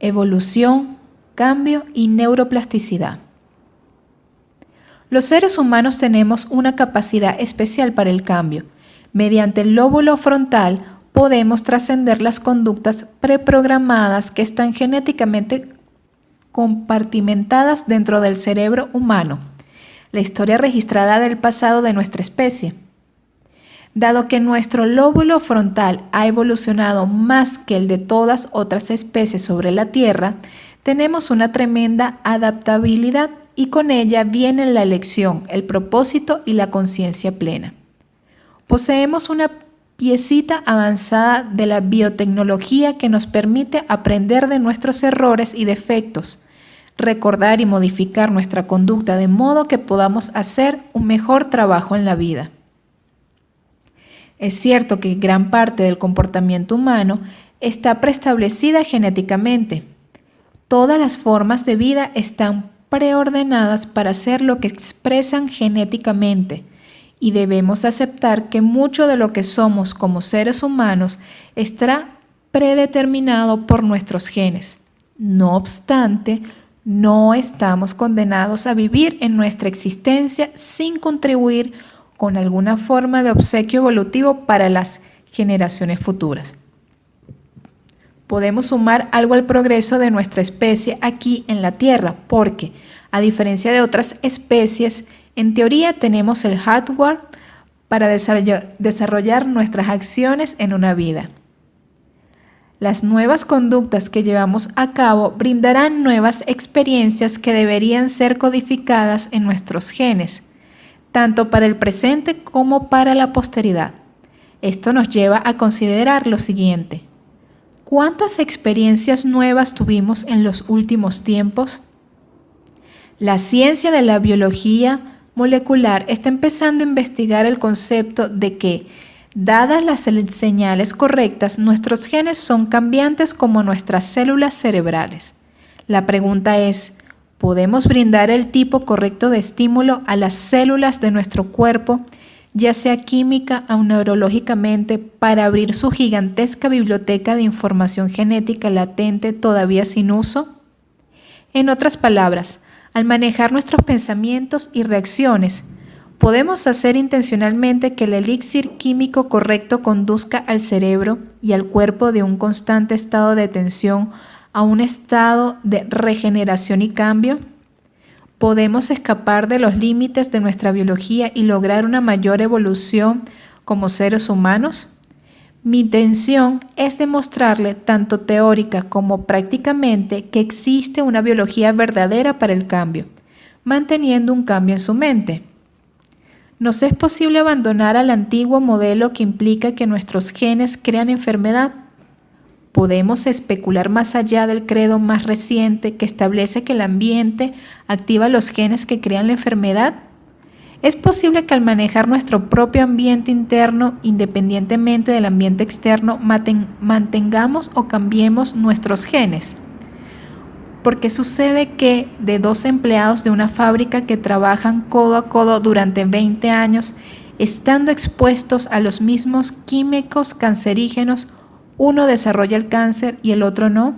evolución, cambio y neuroplasticidad. Los seres humanos tenemos una capacidad especial para el cambio. Mediante el lóbulo frontal podemos trascender las conductas preprogramadas que están genéticamente compartimentadas dentro del cerebro humano, la historia registrada del pasado de nuestra especie. Dado que nuestro lóbulo frontal ha evolucionado más que el de todas otras especies sobre la Tierra, tenemos una tremenda adaptabilidad y con ella viene la elección, el propósito y la conciencia plena. Poseemos una piecita avanzada de la biotecnología que nos permite aprender de nuestros errores y defectos, recordar y modificar nuestra conducta de modo que podamos hacer un mejor trabajo en la vida. Es cierto que gran parte del comportamiento humano está preestablecida genéticamente. Todas las formas de vida están preordenadas para hacer lo que expresan genéticamente y debemos aceptar que mucho de lo que somos como seres humanos está predeterminado por nuestros genes. No obstante, no estamos condenados a vivir en nuestra existencia sin contribuir con alguna forma de obsequio evolutivo para las generaciones futuras. Podemos sumar algo al progreso de nuestra especie aquí en la Tierra, porque, a diferencia de otras especies, en teoría tenemos el hardware para desarrollar nuestras acciones en una vida. Las nuevas conductas que llevamos a cabo brindarán nuevas experiencias que deberían ser codificadas en nuestros genes, tanto para el presente como para la posteridad. Esto nos lleva a considerar lo siguiente. ¿Cuántas experiencias nuevas tuvimos en los últimos tiempos? La ciencia de la biología molecular está empezando a investigar el concepto de que, dadas las señales correctas, nuestros genes son cambiantes como nuestras células cerebrales. La pregunta es, ¿podemos brindar el tipo correcto de estímulo a las células de nuestro cuerpo, ya sea química o neurológicamente, para abrir su gigantesca biblioteca de información genética latente todavía sin uso? En otras palabras, al manejar nuestros pensamientos y reacciones, podemos hacer intencionalmente que el elixir químico correcto conduzca al cerebro y al cuerpo de un constante estado de tensión a un estado de regeneración y cambio. ¿Podemos escapar de los límites de nuestra biología y lograr una mayor evolución como seres humanos? Mi intención es demostrarle, tanto teórica como prácticamente, que existe una biología verdadera para el cambio, manteniendo un cambio en su mente. ¿Nos es posible abandonar al antiguo modelo que implica que nuestros genes crean enfermedad? ¿Podemos especular más allá del credo más reciente que establece que el ambiente activa los genes que crean la enfermedad? ¿Es posible que al manejar nuestro propio ambiente interno, independientemente del ambiente externo, mantengamos o cambiemos nuestros genes? Porque sucede que de 2 empleados de una fábrica que trabajan codo a codo durante 20 años, estando expuestos a los mismos químicos cancerígenos, uno desarrolla el cáncer y el otro no.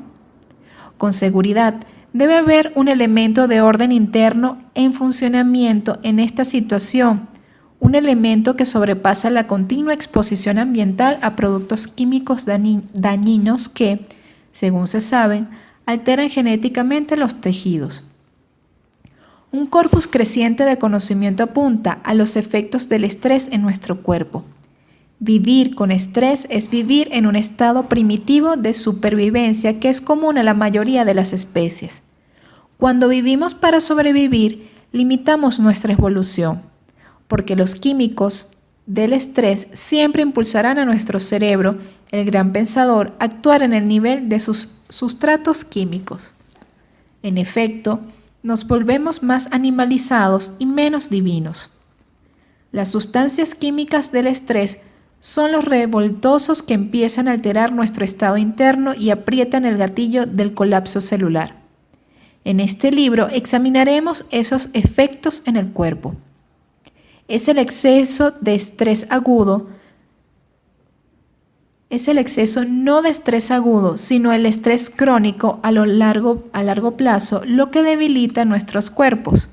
Con seguridad, debe haber un elemento de orden interno en funcionamiento en esta situación, un elemento que sobrepasa la continua exposición ambiental a productos químicos dañinos que, según se sabe, alteran genéticamente los tejidos. Un corpus creciente de conocimiento apunta a los efectos del estrés en nuestro cuerpo. Vivir con estrés es vivir en un estado primitivo de supervivencia que es común a la mayoría de las especies. Cuando vivimos para sobrevivir, limitamos nuestra evolución, porque los químicos del estrés siempre impulsarán a nuestro cerebro, el gran pensador, a actuar en el nivel de sus sustratos químicos. En efecto, nos volvemos más animalizados y menos divinos. Las sustancias químicas del estrés son los revoltosos que empiezan a alterar nuestro estado interno y aprietan el gatillo del colapso celular. En este libro examinaremos esos efectos en el cuerpo. Es el exceso de estrés agudo Es el exceso no de estrés agudo, sino el estrés crónico a largo plazo lo que debilita nuestros cuerpos.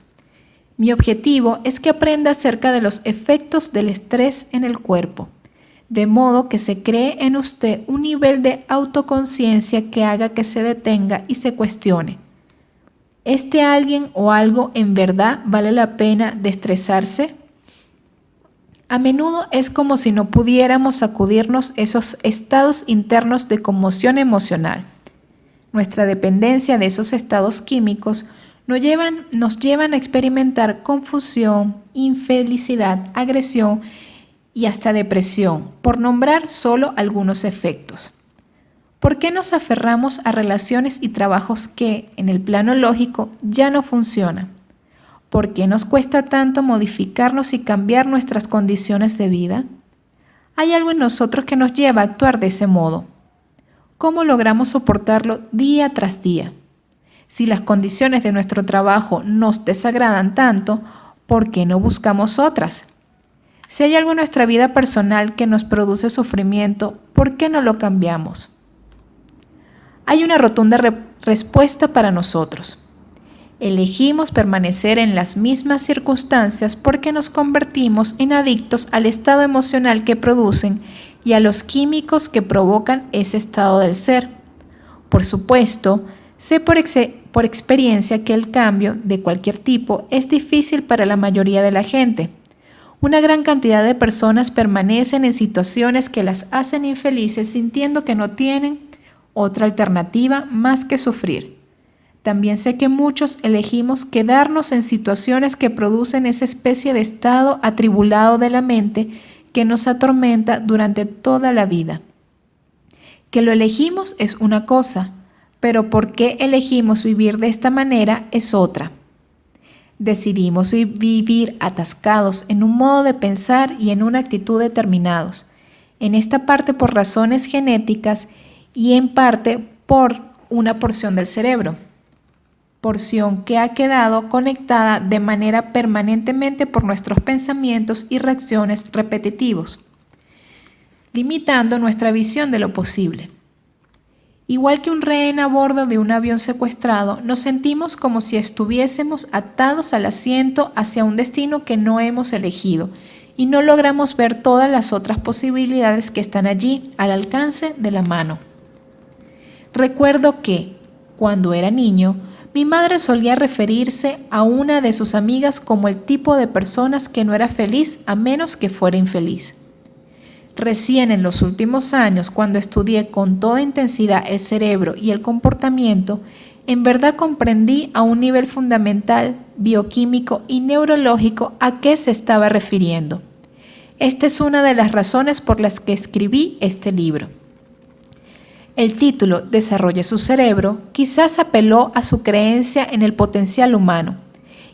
Mi objetivo es que aprenda acerca de los efectos del estrés en el cuerpo, de modo que se cree en usted un nivel de autoconciencia que haga que se detenga y se cuestione. ¿Este alguien o algo en verdad vale la pena de estresarse? A menudo es como si no pudiéramos sacudirnos esos estados internos de conmoción emocional. Nuestra dependencia de esos estados químicos nos llevan a experimentar confusión, infelicidad, agresión y hasta depresión, por nombrar solo algunos efectos. ¿Por qué nos aferramos a relaciones y trabajos que, en el plano lógico, ya no funcionan? ¿Por qué nos cuesta tanto modificarnos y cambiar nuestras condiciones de vida? Hay algo en nosotros que nos lleva a actuar de ese modo. ¿Cómo logramos soportarlo día tras día? Si las condiciones de nuestro trabajo nos desagradan tanto, ¿por qué no buscamos otras? Si hay algo en nuestra vida personal que nos produce sufrimiento, ¿por qué no lo cambiamos? Hay una rotunda respuesta para nosotros. Elegimos permanecer en las mismas circunstancias porque nos convertimos en adictos al estado emocional que producen y a los químicos que provocan ese estado del ser. Por supuesto, sé por experiencia que el cambio de cualquier tipo es difícil para la mayoría de la gente. Una gran cantidad de personas permanecen en situaciones que las hacen infelices sintiendo que no tienen otra alternativa más que sufrir. También sé que muchos elegimos quedarnos en situaciones que producen esa especie de estado atribulado de la mente que nos atormenta durante toda la vida. Que lo elegimos es una cosa, pero por qué elegimos vivir de esta manera es otra. Decidimos vivir atascados en un modo de pensar y en una actitud determinados, en esta parte por razones genéticas y en parte por una porción del cerebro, porción que ha quedado conectada de manera permanentemente por nuestros pensamientos y reacciones repetitivos, limitando nuestra visión de lo posible. Igual que un rehén a bordo de un avión secuestrado, nos sentimos como si estuviésemos atados al asiento hacia un destino que no hemos elegido y no logramos ver todas las otras posibilidades que están allí al alcance de la mano. Recuerdo que, cuando era niño, mi madre solía referirse a una de sus amigas como el tipo de personas que no era feliz a menos que fuera infeliz. Recién en los últimos años, cuando estudié con toda intensidad el cerebro y el comportamiento, en verdad comprendí a un nivel fundamental, bioquímico y neurológico a qué se estaba refiriendo. Esta es una de las razones por las que escribí este libro. El título, Desarrolle su cerebro, quizás apeló a su creencia en el potencial humano,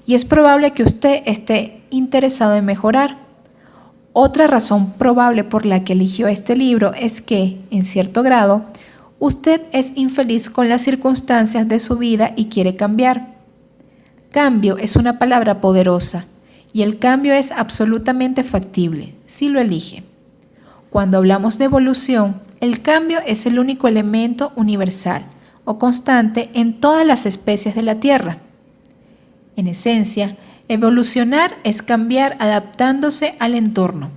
y es probable que usted esté interesado en mejorar. Otra razón probable por la que eligió este libro es que, en cierto grado, usted es infeliz con las circunstancias de su vida y quiere cambiar. Cambio es una palabra poderosa, y el cambio es absolutamente factible, si lo elige. Cuando hablamos de evolución, el cambio es el único elemento universal o constante en todas las especies de la Tierra. En esencia, evolucionar es cambiar adaptándose al entorno.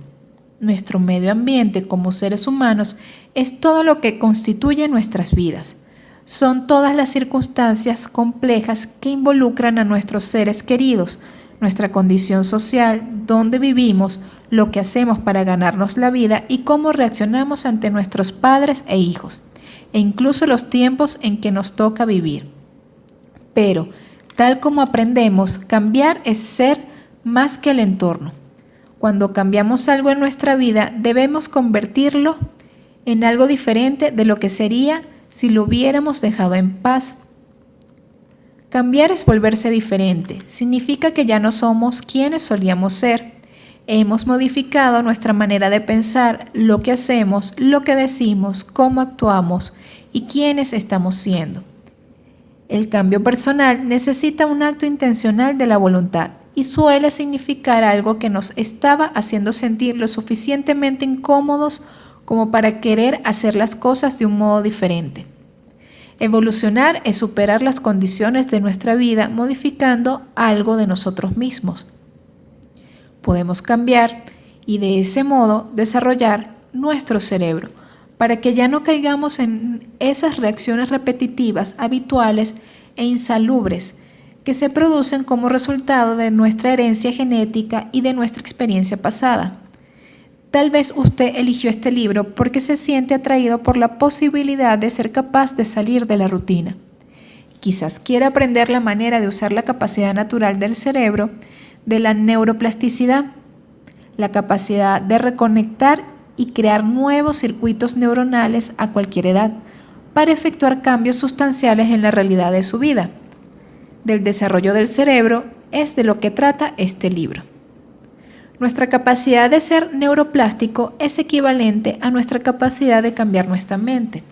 Nuestro medio ambiente como seres humanos es todo lo que constituye nuestras vidas. Son todas las circunstancias complejas que involucran a nuestros seres queridos, nuestra condición social, dónde vivimos, lo que hacemos para ganarnos la vida y cómo reaccionamos ante nuestros padres e hijos, e incluso los tiempos en que nos toca vivir. Pero, tal como aprendemos, cambiar es ser más que el entorno. Cuando cambiamos algo en nuestra vida, debemos convertirlo en algo diferente de lo que sería si lo hubiéramos dejado en paz. Cambiar es volverse diferente. Significa que ya no somos quienes solíamos ser. Hemos modificado nuestra manera de pensar, lo que hacemos, lo que decimos, cómo actuamos y quiénes estamos siendo. El cambio personal necesita un acto intencional de la voluntad y suele significar algo que nos estaba haciendo sentir lo suficientemente incómodos como para querer hacer las cosas de un modo diferente. Evolucionar es superar las condiciones de nuestra vida modificando algo de nosotros mismos. Podemos cambiar y de ese modo desarrollar nuestro cerebro para que ya no caigamos en esas reacciones repetitivas, habituales e insalubres que se producen como resultado de nuestra herencia genética y de nuestra experiencia pasada. Tal vez usted eligió este libro porque se siente atraído por la posibilidad de ser capaz de salir de la rutina. Quizás quiera aprender la manera de usar la capacidad natural del cerebro, de la neuroplasticidad, la capacidad de reconectar y crear nuevos circuitos neuronales a cualquier edad, para efectuar cambios sustanciales en la realidad de su vida. Del desarrollo del cerebro es de lo que trata este libro. Nuestra capacidad de ser neuroplástico es equivalente a nuestra capacidad de cambiar nuestra mente,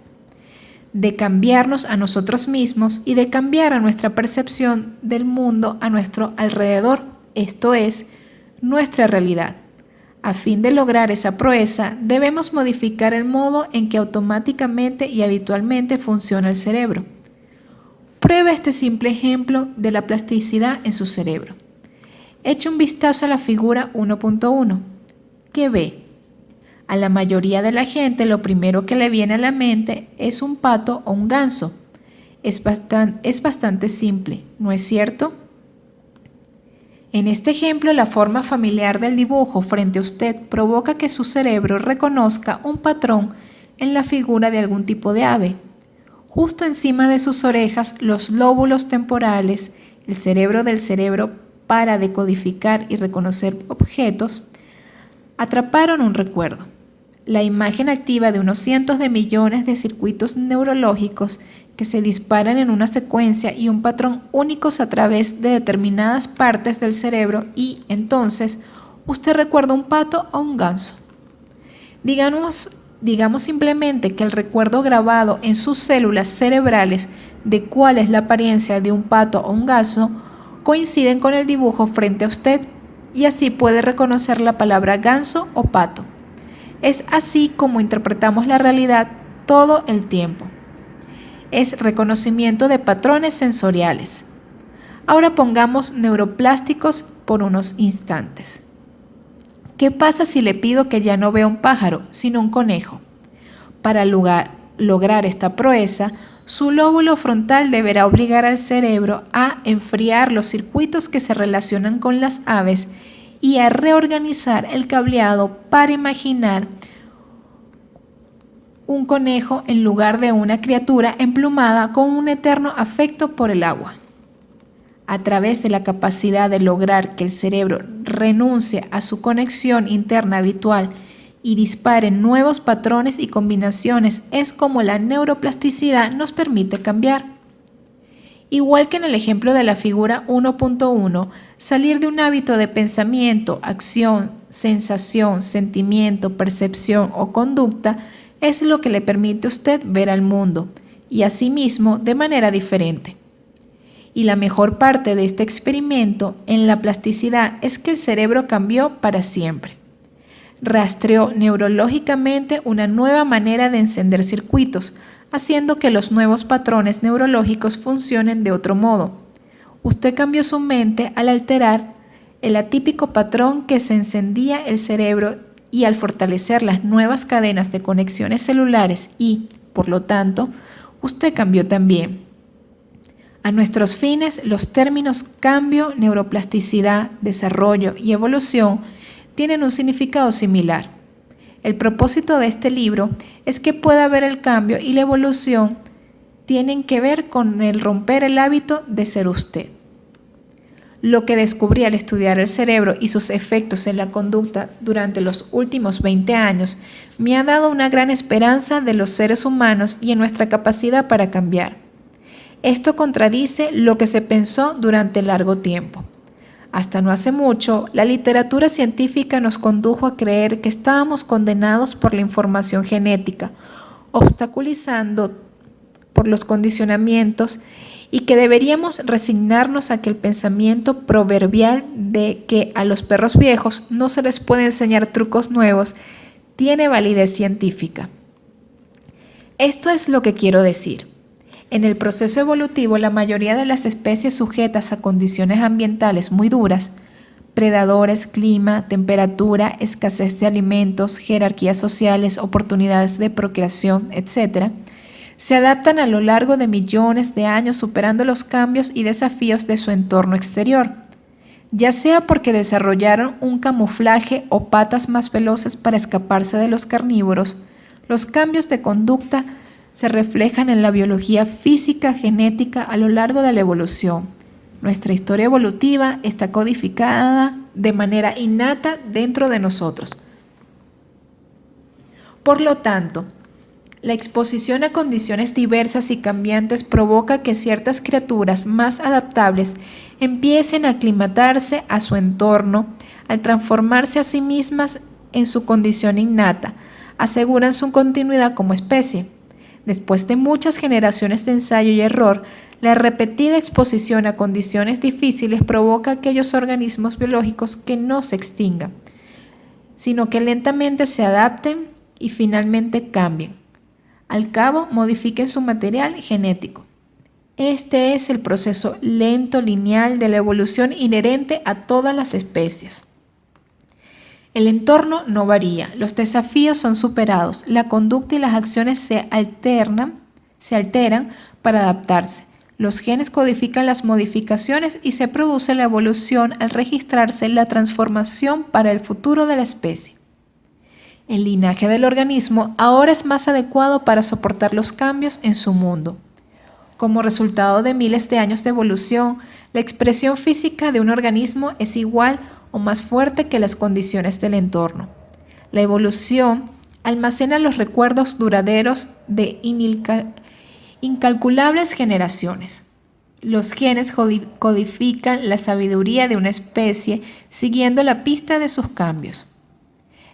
de cambiarnos a nosotros mismos y de cambiar a nuestra percepción del mundo a nuestro alrededor, esto es, nuestra realidad. A fin de lograr esa proeza, debemos modificar el modo en que automáticamente y habitualmente funciona el cerebro. Pruebe este simple ejemplo de la plasticidad en su cerebro. Eche un vistazo a la figura 1.1. ¿Qué ve? A la mayoría de la gente lo primero que le viene a la mente es un pato o un ganso. Es bastante simple, ¿no es cierto? En este ejemplo, la forma familiar del dibujo frente a usted provoca que su cerebro reconozca un patrón en la figura de algún tipo de ave. Justo encima de sus orejas, los lóbulos temporales, el cerebro del cerebro para decodificar y reconocer objetos, atraparon un recuerdo. La imagen activa de unos cientos de millones de circuitos neurológicos que se disparan en una secuencia y un patrón únicos a través de determinadas partes del cerebro y, entonces, usted recuerda un pato o un ganso. Digamos simplemente que el recuerdo grabado en sus células cerebrales de cuál es la apariencia de un pato o un ganso coinciden con el dibujo frente a usted y así puede reconocer la palabra ganso o pato. Es así como interpretamos la realidad todo el tiempo. Es reconocimiento de patrones sensoriales. Ahora pongamos neuroplásticos por unos instantes. ¿Qué pasa si le pido que ya no vea un pájaro, sino un conejo? Para lograr esta proeza, su lóbulo frontal deberá obligar al cerebro a enfriar los circuitos que se relacionan con las aves y a reorganizar el cableado para imaginar un conejo en lugar de una criatura emplumada con un eterno afecto por el agua. A través de la capacidad de lograr que el cerebro renuncie a su conexión interna habitual y dispare nuevos patrones y combinaciones es como la neuroplasticidad nos permite cambiar. Igual que en el ejemplo de la figura 1.1, salir de un hábito de pensamiento, acción, sensación, sentimiento, percepción o conducta es lo que le permite a usted ver al mundo y a sí mismo de manera diferente. Y la mejor parte de este experimento en la plasticidad es que el cerebro cambió para siempre. Rastreó neurológicamente una nueva manera de encender circuitos, haciendo que los nuevos patrones neurológicos funcionen de otro modo. Usted cambió su mente al alterar el atípico patrón que se encendía el cerebro y al fortalecer las nuevas cadenas de conexiones celulares y, por lo tanto, usted cambió también. A nuestros fines, los términos cambio, neuroplasticidad, desarrollo y evolución tienen un significado similar. El propósito de este libro es que pueda ver el cambio y la evolución tienen que ver con el romper el hábito de ser usted. Lo que descubrí al estudiar el cerebro y sus efectos en la conducta durante los últimos 20 años me ha dado una gran esperanza de los seres humanos y en nuestra capacidad para cambiar. Esto contradice lo que se pensó durante largo tiempo. Hasta no hace mucho, la literatura científica nos condujo a creer que estábamos condenados por la información genética, obstaculizando por los condicionamientos y que deberíamos resignarnos a que el pensamiento proverbial de que a los perros viejos no se les puede enseñar trucos nuevos tiene validez científica. Esto es lo que quiero decir. En el proceso evolutivo, la mayoría de las especies sujetas a condiciones ambientales muy duras, predadores, clima, temperatura, escasez de alimentos, jerarquías sociales, oportunidades de procreación, etc., se adaptan a lo largo de millones de años superando los cambios y desafíos de su entorno exterior, ya sea porque desarrollaron un camuflaje o patas más veloces para escaparse de los carnívoros. Los cambios de conducta se reflejan en la biología física genética a lo largo de la evolución. Nuestra historia evolutiva está codificada de manera innata dentro de nosotros. Por lo tanto, la exposición a condiciones diversas y cambiantes provoca que ciertas criaturas más adaptables empiecen a aclimatarse a su entorno. Al transformarse a sí mismas en su condición innata, aseguran su continuidad como especie. Después de muchas generaciones de ensayo y error, la repetida exposición a condiciones difíciles provoca aquellos organismos biológicos que no se extingan, sino que lentamente se adapten y finalmente cambien. Al cabo, modifiquen su material genético. Este es el proceso lento, lineal de la evolución inherente a todas las especies. El entorno no varía, los desafíos son superados, la conducta y las acciones se alteran para adaptarse. Los genes codifican las modificaciones y se produce la evolución al registrarse la transformación para el futuro de la especie. El linaje del organismo ahora es más adecuado para soportar los cambios en su mundo. Como resultado de miles de años de evolución, la expresión física de un organismo es igual o más fuerte que las condiciones del entorno. La evolución almacena los recuerdos duraderos de incalculables generaciones. Los genes codifican la sabiduría de una especie siguiendo la pista de sus cambios.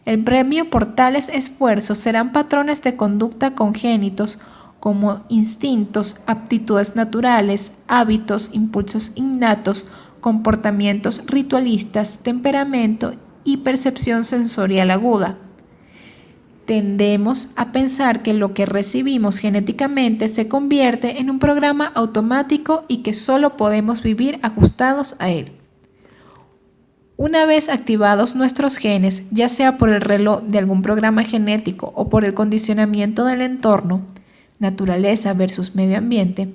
El premio por tales esfuerzos serán patrones de conducta congénitos como instintos, aptitudes naturales, hábitos, impulsos innatos, comportamientos ritualistas, temperamento y percepción sensorial aguda. Tendemos a pensar que lo que recibimos genéticamente se convierte en un programa automático y que solo podemos vivir ajustados a él. Una vez activados nuestros genes, ya sea por el reloj de algún programa genético o por el condicionamiento del entorno, naturaleza versus medio ambiente,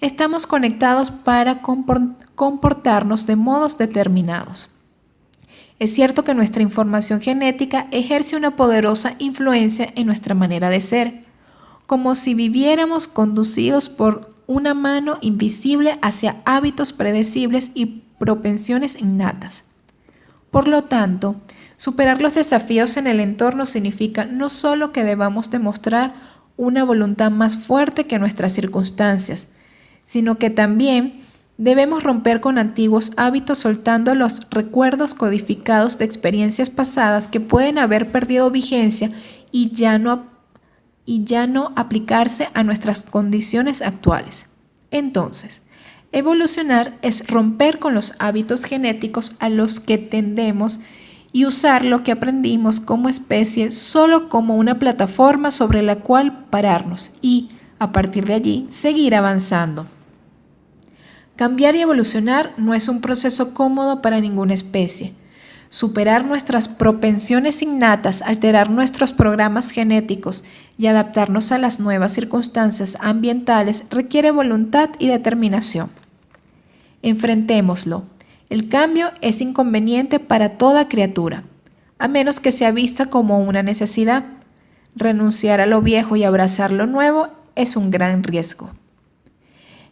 estamos conectados para comportarnos de modos determinados. Es cierto que nuestra información genética ejerce una poderosa influencia en nuestra manera de ser, como si viviéramos conducidos por una mano invisible hacia hábitos predecibles y propensiones innatas. Por lo tanto, superar los desafíos en el entorno significa no solo que debamos demostrar una voluntad más fuerte que nuestras circunstancias, sino que también debemos romper con antiguos hábitos soltando los recuerdos codificados de experiencias pasadas que pueden haber perdido vigencia y ya no aplicarse a nuestras condiciones actuales. Entonces, evolucionar es romper con los hábitos genéticos a los que tendemos y usar lo que aprendimos como especie solo como una plataforma sobre la cual pararnos y, a partir de allí, seguir avanzando. Cambiar y evolucionar no es un proceso cómodo para ninguna especie. Superar nuestras propensiones innatas, alterar nuestros programas genéticos y adaptarnos a las nuevas circunstancias ambientales requiere voluntad y determinación. Enfrentémoslo. El cambio es inconveniente para toda criatura, a menos que sea vista como una necesidad. Renunciar a lo viejo y abrazar lo nuevo es un gran riesgo.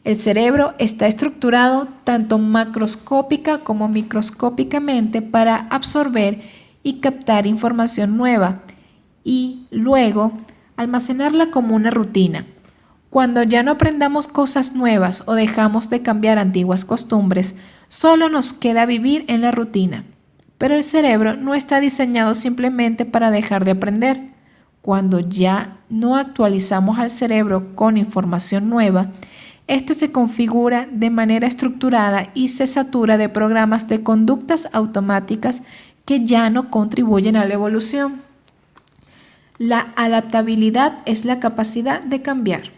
El cerebro está estructurado tanto macroscópica como microscópicamente para absorber y captar información nueva y luego almacenarla como una rutina. Cuando ya no aprendamos cosas nuevas o dejamos de cambiar antiguas costumbres, solo nos queda vivir en la rutina. Pero el cerebro no está diseñado simplemente para dejar de aprender. Cuando ya no actualizamos al cerebro con información nueva, este se configura de manera estructurada y se satura de programas de conductas automáticas que ya no contribuyen a la evolución. La adaptabilidad es la capacidad de cambiar.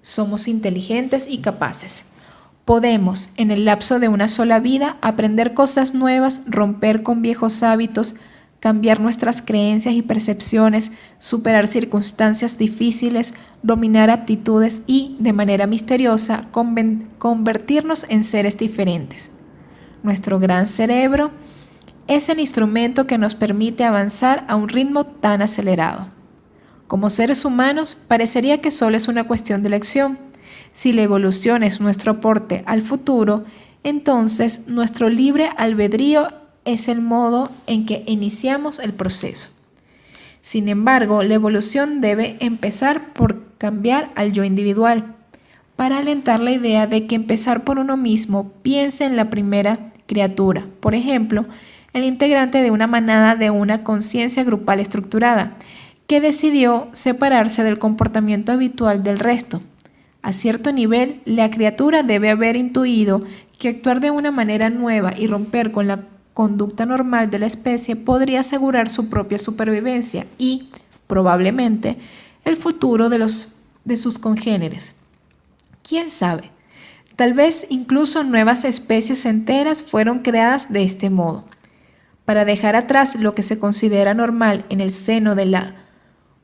Somos inteligentes y capaces. Podemos, en el lapso de una sola vida, aprender cosas nuevas, romper con viejos hábitos, cambiar nuestras creencias y percepciones, superar circunstancias difíciles, dominar aptitudes y, de manera misteriosa, convertirnos en seres diferentes. Nuestro gran cerebro es el instrumento que nos permite avanzar a un ritmo tan acelerado. Como seres humanos, parecería que solo es una cuestión de elección. Si la evolución es nuestro aporte al futuro, entonces nuestro libre albedrío es el modo en que iniciamos el proceso. Sin embargo, la evolución debe empezar por cambiar al yo individual, para alentar la idea de que empezar por uno mismo piense en la primera criatura, por ejemplo, el integrante de una manada de una conciencia grupal estructurada, que decidió separarse del comportamiento habitual del resto. A cierto nivel, la criatura debe haber intuido que actuar de una manera nueva y romper con la conducta normal de la especie podría asegurar su propia supervivencia y, probablemente, el futuro de sus congéneres. ¿Quién sabe? Tal vez incluso nuevas especies enteras fueron creadas de este modo. Para dejar atrás lo que se considera normal en el seno de la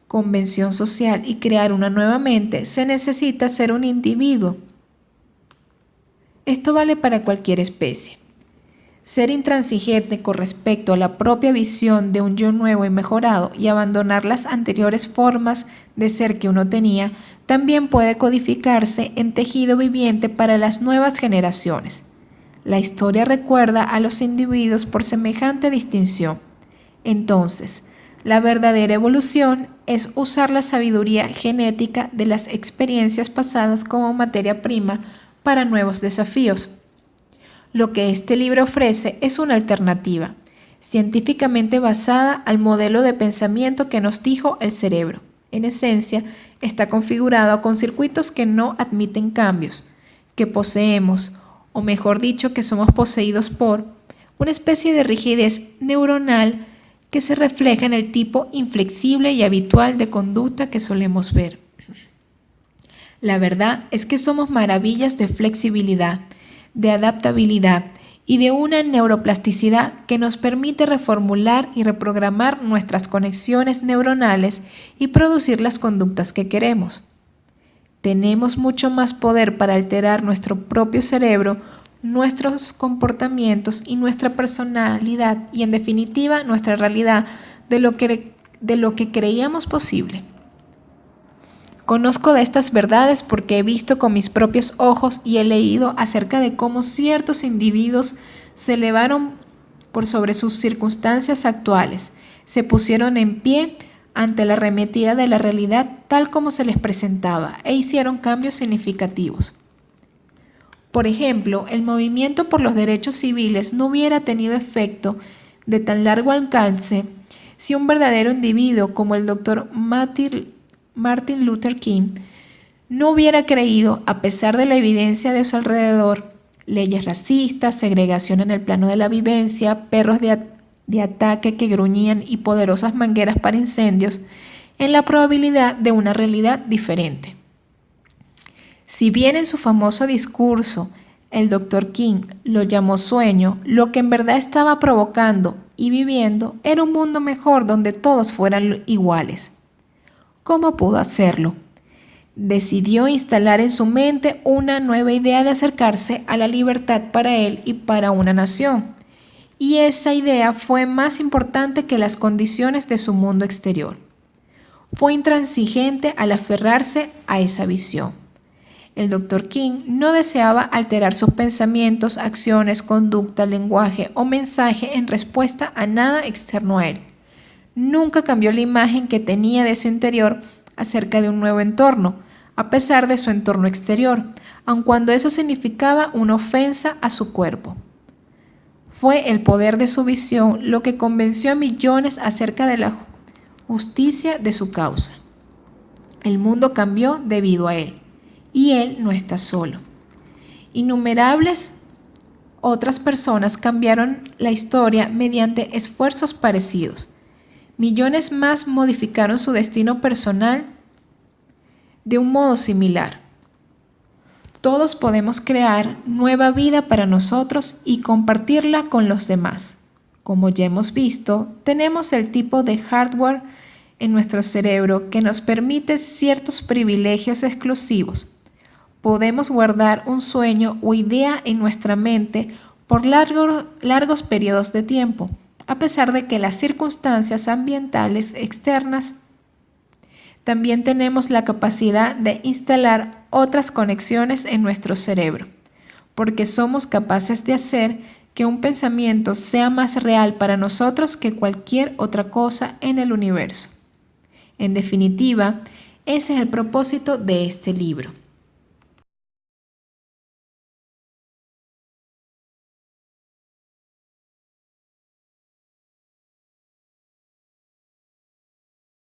convención social y crear una nueva mente, se necesita ser un individuo. Esto vale para cualquier especie. Ser intransigente con respecto a la propia visión de un yo nuevo y mejorado y abandonar las anteriores formas de ser que uno tenía, también puede codificarse en tejido viviente para las nuevas generaciones. La historia recuerda a los individuos por semejante distinción. Entonces, la verdadera evolución es usar la sabiduría genética de las experiencias pasadas como materia prima para nuevos desafíos. Lo que este libro ofrece es una alternativa, científicamente basada al modelo de pensamiento que nos dijo el cerebro. En esencia, está configurado con circuitos que no admiten cambios, que poseemos, o mejor dicho, que somos poseídos por, una especie de rigidez neuronal que se refleja en el tipo inflexible y habitual de conducta que solemos ver. La verdad es que somos maravillas de flexibilidad, de adaptabilidad y de una neuroplasticidad que nos permite reformular y reprogramar nuestras conexiones neuronales y producir las conductas que queremos. Tenemos mucho más poder para alterar nuestro propio cerebro, nuestros comportamientos y nuestra personalidad y, en definitiva, nuestra realidad de lo que creíamos posible. Conozco de estas verdades porque he visto con mis propios ojos y he leído acerca de cómo ciertos individuos se elevaron por sobre sus circunstancias actuales, se pusieron en pie ante la arremetida de la realidad tal como se les presentaba e hicieron cambios significativos. Por ejemplo, el movimiento por los derechos civiles no hubiera tenido efecto de tan largo alcance si un verdadero individuo como el Dr. Martin Luther King no hubiera creído, a pesar de la evidencia de su alrededor, leyes racistas, segregación en el plano de la vivencia, perros de ataque que gruñían y poderosas mangueras para incendios, en la probabilidad de una realidad diferente. Si bien en su famoso discurso el Dr. King lo llamó sueño, lo que en verdad estaba provocando y viviendo era un mundo mejor donde todos fueran iguales. ¿Cómo pudo hacerlo? Decidió instalar en su mente una nueva idea de acercarse a la libertad para él y para una nación. Y esa idea fue más importante que las condiciones de su mundo exterior. Fue intransigente al aferrarse a esa visión. El Dr. King no deseaba alterar sus pensamientos, acciones, conducta, lenguaje o mensaje en respuesta a nada externo a él. Nunca cambió la imagen que tenía de su interior acerca de un nuevo entorno, a pesar de su entorno exterior, aun cuando eso significaba una ofensa a su cuerpo. Fue el poder de su visión lo que convenció a millones acerca de la justicia de su causa. El mundo cambió debido a él, y él no está solo. Innumerables otras personas cambiaron la historia mediante esfuerzos parecidos. millones más modificaron su destino personal de un modo similar. Todos podemos crear nueva vida para nosotros y compartirla con los demás. Como ya hemos visto, tenemos el tipo de hardware en nuestro cerebro que nos permite ciertos privilegios exclusivos. Podemos guardar un sueño o idea en nuestra mente por largos periodos de tiempo, a pesar de que las circunstancias ambientales externas. También tenemos la capacidad de instalar otras conexiones en nuestro cerebro, porque somos capaces de hacer que un pensamiento sea más real para nosotros que cualquier otra cosa en el universo. En definitiva, ese es el propósito de este libro.